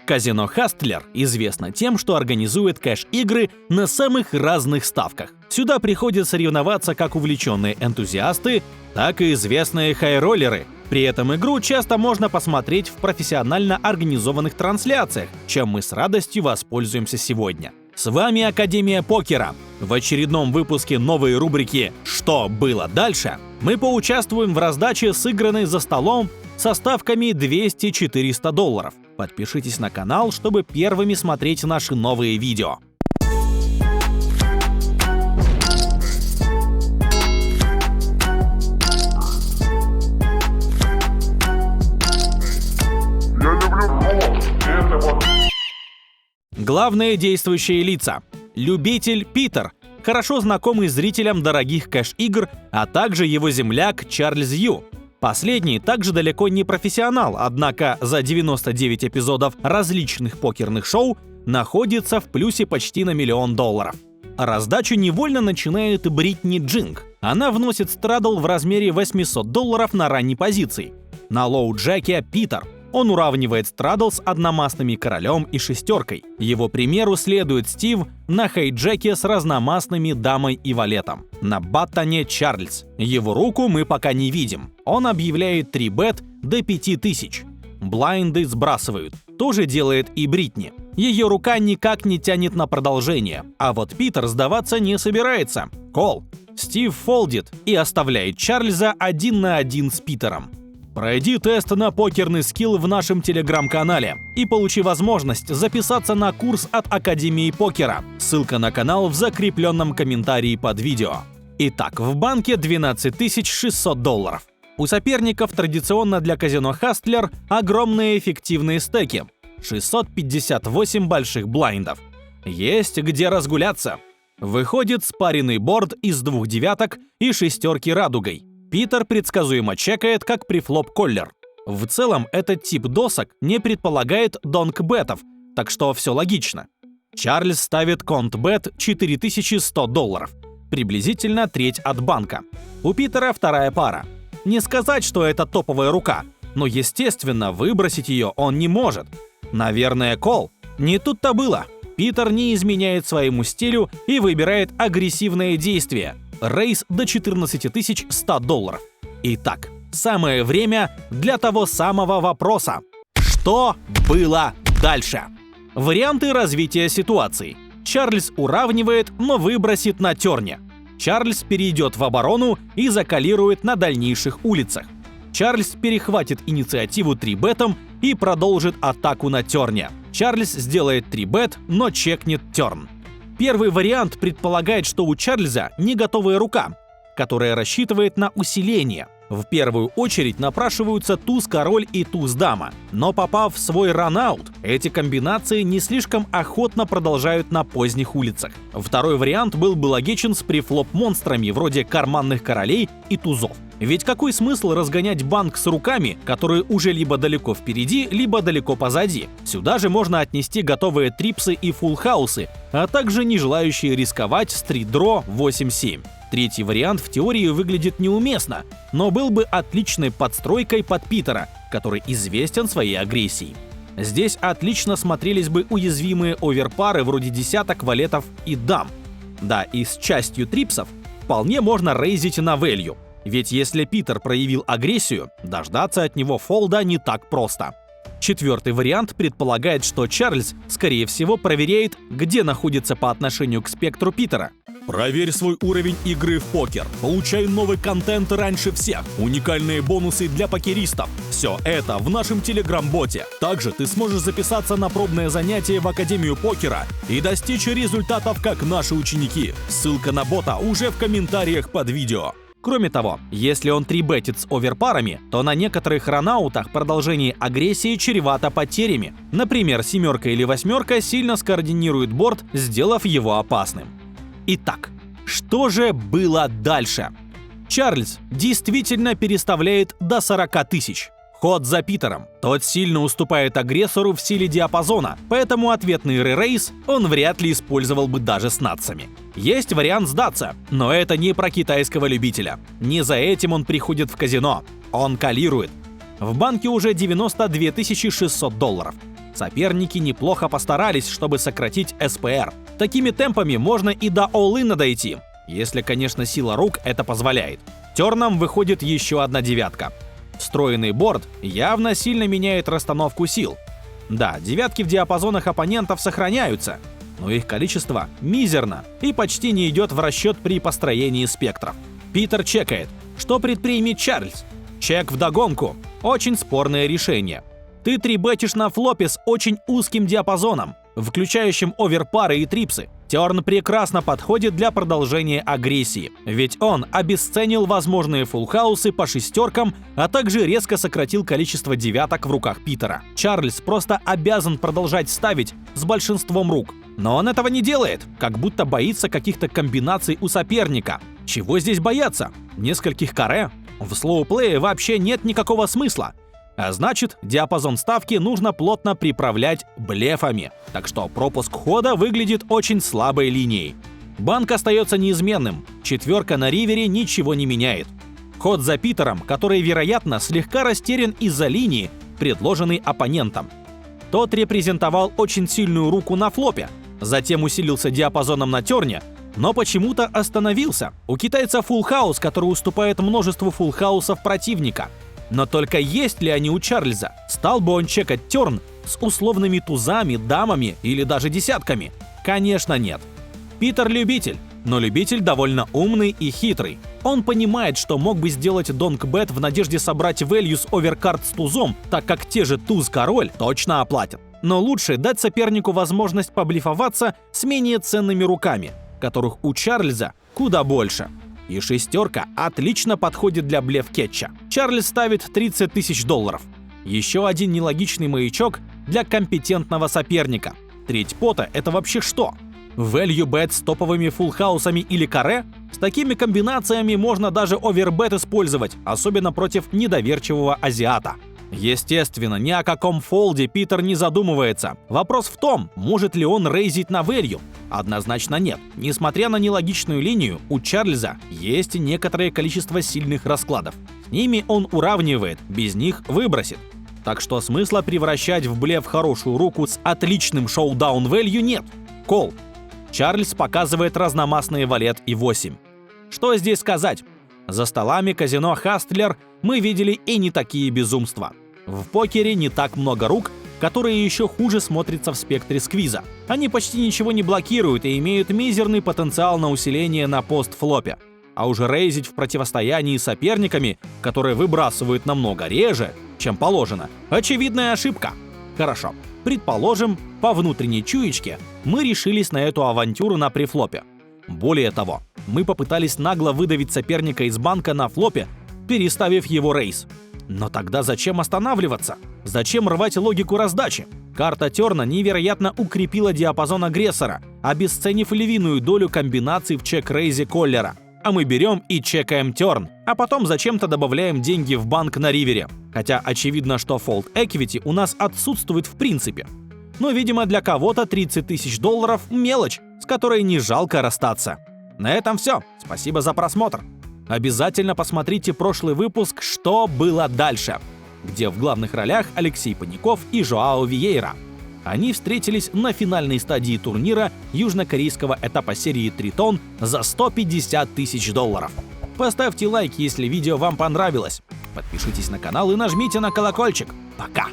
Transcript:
Казино Hustler известно тем, что организует кэш-игры на самых разных ставках. Сюда приходят соревноваться как увлеченные энтузиасты, так и известные хайроллеры. При этом игру часто можно посмотреть в профессионально организованных трансляциях, чем мы с радостью воспользуемся сегодня. С вами Академия Покера. В очередном выпуске новой рубрики «Что было дальше?» мы поучаствуем в раздаче сыгранной за столом со ставками $200-400. Подпишитесь на канал, чтобы первыми смотреть наши новые видео. Главные действующие лица. Любитель Питер, хорошо знакомый зрителям дорогих кэш-игр, а также его земляк Чарльз Ю. Последний также далеко не профессионал, однако за 99 эпизодов различных покерных шоу находится в плюсе почти на $1 миллион. Раздачу невольно начинает Бритни Джинг. Она вносит страдл в размере $800 на ранней позиции. На лоу-джеке Питер. Он уравнивает страдл с одномастными королем и шестеркой. Его примеру следует Стив на хай-джеке с разномастными дамой и валетом. На баттоне Чарльз. Его руку мы пока не видим. Он объявляет 3-бет до 5000. Блайнды сбрасывают. То же делает и Бритни. Ее рука никак не тянет на продолжение. А вот Питер сдаваться не собирается. Кол. Стив фолдит и оставляет Чарльза 1 на 1 с Питером. Пройди тест на покерный скилл в нашем телеграм-канале и получи возможность записаться на курс от Академии Покера. Ссылка на канал в закрепленном комментарии под видео. Итак, в банке $12600. У соперников традиционно для казино Hustler огромные эффективные стеки. 658 больших блайндов. Есть где разгуляться. Выходит спаренный борд из 2 девяток и шестерки радугой. Питер предсказуемо чекает, как префлоп-коллер. В целом, этот тип досок не предполагает донк-бетов, так что все логично. Чарльз ставит конт-бет $4100, приблизительно треть от банка. У Питера вторая пара. Не сказать, что это топовая рука, но, естественно, выбросить ее он не может. Наверное, кол. Не тут-то было. Питер не изменяет своему стилю и выбирает агрессивное действие. Рейс до $14100. Итак, самое время для того самого вопроса. Что было дальше? Варианты развития ситуации. Чарльз уравнивает, но выбросит на терне. Чарльз перейдет в оборону и заколирует на дальнейших улицах. Чарльз перехватит инициативу 3-бетом и продолжит атаку на терне. Чарльз сделает 3-бет, но чекнет терн. Первый вариант предполагает, что у Чарльза не готовая рука, которая рассчитывает на усиление. В первую очередь напрашиваются туз-король и туз-дама. Но попав в свой ран-аут, эти комбинации не слишком охотно продолжают на поздних улицах. Второй вариант был бы логичен с префлоп-монстрами вроде карманных королей и тузов. Ведь какой смысл разгонять банк с руками, которые уже либо далеко впереди, либо далеко позади? Сюда же можно отнести готовые трипсы и фулл-хаусы, а также не желающие рисковать стрит-дро 8-7. Третий вариант в теории выглядит неуместно, но был бы отличной подстройкой под Питера, который известен своей агрессией. Здесь отлично смотрелись бы уязвимые оверпары вроде десяток, валетов и дам. Да, и с частью трипсов вполне можно рейзить на value. Ведь если Питер проявил агрессию, дождаться от него фолда не так просто. Четвертый вариант предполагает, что Чарльз, скорее всего, проверяет, где находится по отношению к спектру Питера. Проверь свой уровень игры в покер, получай новый контент раньше всех, уникальные бонусы для покеристов. Все это в нашем телеграм-боте. Также ты сможешь записаться на пробное занятие в Академию Покера и достичь результатов, как наши ученики. Ссылка на бота уже в комментариях под видео. Кроме того, если он 3-бетит с оверпарами, то на некоторых ранаутах продолжение агрессии чревато потерями. Например, семерка или восьмерка сильно скоординирует борд, сделав его опасным. Итак, что же было дальше? Чарльз действительно переставляет до 40 тысяч. Ход за Питером. Тот сильно уступает агрессору в силе диапазона, поэтому ответный ререйс он вряд ли использовал бы даже с натсами. Есть вариант сдаться, но это не про китайского любителя. Не за этим он приходит в казино. Он калирует. В банке уже $92 600. Соперники неплохо постарались, чтобы сократить СПР. Такими темпами можно и до all-in дойти, если, конечно, сила рук это позволяет. Терном выходит еще одна девятка. Встроенный борд явно сильно меняет расстановку сил. Да, девятки в диапазонах оппонентов сохраняются, но их количество мизерно и почти не идет в расчет при построении спектров. Питер чекает. Что предпримет Чарльз? Чек вдогонку. Очень спорное решение. Ты трибетишь на флопе с очень узким диапазоном, включающим оверпары и трипсы. Терн прекрасно подходит для продолжения агрессии, ведь он обесценил возможные фуллхаусы по шестеркам, а также резко сократил количество девяток в руках Питера. Чарльз просто обязан продолжать ставить с большинством рук. Но он этого не делает, как будто боится каких-то комбинаций у соперника. Чего здесь бояться? Нескольких каре? В слоуплее вообще нет никакого смысла. А значит, диапазон ставки нужно плотно приправлять блефами. Так что пропуск хода выглядит очень слабой линией. Банк остается неизменным. Четверка на ривере ничего не меняет. Ход за Питером, который, вероятно, слегка растерян из-за линии, предложенной оппонентом. Тот репрезентовал очень сильную руку на флопе, затем усилился диапазоном на терне, но почему-то остановился. У китайца фулл-хаус, который уступает множеству фулл-хаусов противника. Но только есть ли они у Чарльза? Стал бы он чекать терн с условными тузами, дамами или даже десятками? Конечно, нет. Питер любитель, но любитель довольно умный и хитрый. Он понимает, что мог бы сделать донг-бет в надежде собрать value с оверкард с тузом, так как те же туз-король точно оплатят. Но лучше дать сопернику возможность поблефоваться с менее ценными руками, которых у Чарльза куда больше. И шестерка отлично подходит для блеф-кетча. Чарльз ставит $30 тысяч. Еще один нелогичный маячок для компетентного соперника. Треть пота — это вообще что? Value bet с топовыми фуллхаусами или каре? С такими комбинациями можно даже овербет использовать, особенно против недоверчивого азиата. Естественно, ни о каком фолде Питер не задумывается. Вопрос в том, может ли он рейзить на value? Однозначно нет. Несмотря на нелогичную линию, у Чарльза есть некоторое количество сильных раскладов. С ними он уравнивает, без них выбросит. Так что смысла превращать в блеф хорошую руку с отличным шоу-даун value нет. Кол. Чарльз показывает разномастные валет и 8. Что здесь сказать? За столами казино Хастлер мы видели и не такие безумства. В покере не так много рук, которые еще хуже смотрятся в спектре сквиза. Они почти ничего не блокируют и имеют мизерный потенциал на усиление на постфлопе. А уже рейзить в противостоянии с соперниками, которые выбрасывают намного реже, чем положено, очевидная ошибка. Хорошо, предположим, по внутренней чуечке мы решились на эту авантюру на префлопе. Более того, мы попытались нагло выдавить соперника из банка на флопе, переставив его рейз. Но тогда зачем останавливаться? Зачем рвать логику раздачи? Карта терна невероятно укрепила диапазон агрессора, обесценив львиную долю комбинаций в чек-рейзе Коллера. А мы берем и чекаем терн, а потом зачем-то добавляем деньги в банк на ривере. Хотя очевидно, что fold equity у нас отсутствует в принципе. Но, видимо, для кого-то $30 тысяч – мелочь, с которой не жалко расстаться. На этом все. Спасибо за просмотр. Обязательно посмотрите прошлый выпуск «Что было дальше», где в главных ролях Алексей Паников и Жоао Виейра. Они встретились на финальной стадии турнира южнокорейского этапа серии Тритон за $150 тысяч. Поставьте лайк, если видео вам понравилось. Подпишитесь на канал и нажмите на колокольчик. Пока!